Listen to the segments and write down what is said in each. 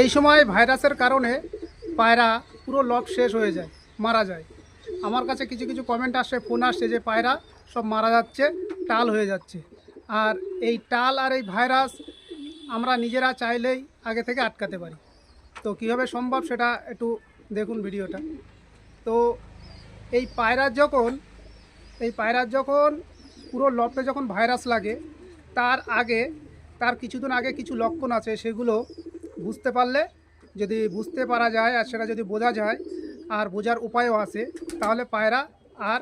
এই সময় ভাইরাসের কারণে পায়রা পুরো লব শেষ হয়ে যায়, মারা যায়। আমার কাছে কিছু কিছু কমেন্ট আসছে, ফোন আসছে যে পায়রা সব মারা যাচ্ছে, টাল হয়ে যাচ্ছে। আর এই টাল আর এই ভাইরাস আমরা নিজেরা চাইলেই আগে থেকে আটকাতে পারি। তো কীভাবে সম্ভব সেটা একটু দেখুন ভিডিওটা। তো এই পায়রার যখন পুরো লবটা যখন ভাইরাস লাগে, তার আগে তার কিছুদিন আগে কিছু লক্ষণ আছে, সেগুলো বুঝতে পারলে, যদি বুঝতে পারা যায় আর সেটা যদি বোঝা যায় আর বোঝার উপায়ও আছে, তাহলে পায়রা আর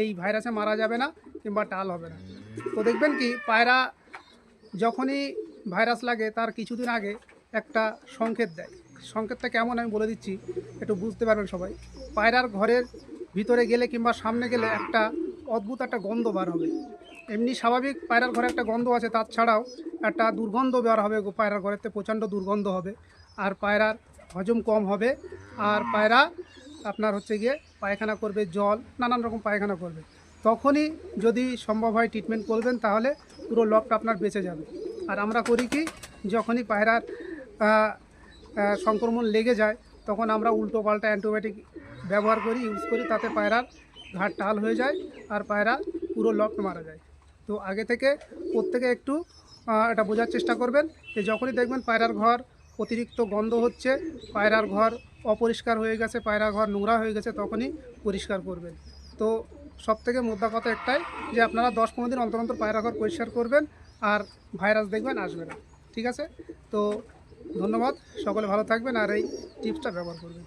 এই ভাইরাসে মারা যাবে না কিংবা টাল হবে না। তো দেখবেন কি, পায়রা যখনই ভাইরাস লাগে তার কিছুদিন আগে একটা সংকেত দেয়। সংকেতটা কেমন আমি বলে দিচ্ছি, একটু বুঝতে পারবেন সবাই। পায়রার ঘরের ভিতরে গেলে কিংবা সামনে গেলে একটা অদ্ভুত একটা গন্ধ বার হবে। এমনি স্বাভাবিক পায়রার ঘরে একটা গন্ধ আছে, তার ছাড়াও একটা দুর্গন্ধ বের হবে। পায়রার ঘরেতে প্রচণ্ড দুর্গন্ধ হবে, আর পায়রার হজম কম হবে, আর পায়রা আপনার হচ্ছে গিয়ে পায়খানা করবে, জল নানান রকম পায়খানা করবে। তখনই যদি সম্ভব হয় ট্রিটমেন্ট করবেন, তাহলে পুরো লবটা আপনার বেঁচে যাবে। আর আমরা করি কি, যখনই পায়রার সংক্রমণ লেগে যায়, তখন আমরা উল্টো পাল্টা অ্যান্টিবায়োটিক ব্যবহার করি, ইউজ করি, তাতে পায়রার ঘাট টাল হয়ে যায় আর পায়রা পুরো লবটা মারা যায়। তো আগে থেকে প্রত্যেকে একটু এটা বোঝার চেষ্টা করবেন যে যখনই দেখবেন পায়রার ঘর অতিরিক্ত গন্ধ হচ্ছে, পায়রার ঘর অপরিষ্কার হয়ে গেছে, পায়রার ঘর নোংরা হয়ে গেছে, তখনই পরিষ্কার করবেন। তো সবথেকে মোদ্দা কথা একটাই, যে আপনারা 10-15 দিন অন্তর অন্তর পায়রা ঘর পরিষ্কার করবেন, আর ভাইরাস দেখবেন আসবে না। ঠিক আছে? তো ধন্যবাদ, সকলে ভালো থাকবেন আর এই টিপসটা ব্যবহার করবেন।